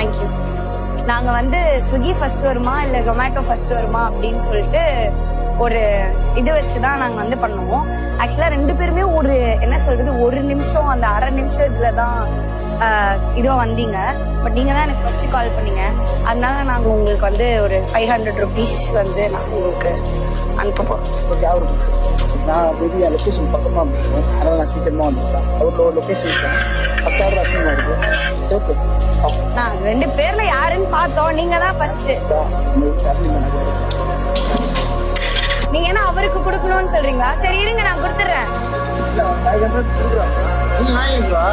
Thank you. நாங்க வந்து Swiggy first வருமா இல்ல ஜொமேட்டோ ஃபர்ஸ்ட் வருமா அப்படின்னு சொல்லிட்டு ஒரு இது வச்சுதான் நாங்க வந்து பண்ணுவோம். ஆக்சுவலா 2 பேருமே ஒரு என்ன சொல்றது, ஒரு நிமிஷம் அந்த அரை நிமிஷம் இதுலதான் இதுவா வந்தீங்க. பட் நீங்க தான் எனக்கு ஃபர்ஸ்ட் கால் பண்ணீங்க. அதனால நாங்க உங்களுக்கு வந்து ஒரு 500 rupees வந்து நாங்க உங்களுக்கு அனுப்ப போறோம். ஓகே, அவருக்கு நான் மேபி லொக்கேஷன் பக்கமாக இருக்கும், அதனால் நான் சீக்கிரமாக வந்துடுறேன். அவரோட லொக்கேஷன் பத்தாவது அசிங்கமாக இருக்குது. ஓகே, நான் 2 பேர்ல யாருன்னு பார்த்தோம். நீங்க தான் ஃபர்ஸ்ட். நீங்க என்ன அவருக்கு கொடுக்கணும்னு சொல்றீங்களா? சரி இருங்க, நான் கொடுத்துறேன். நீங்க வாங்கிங்களா?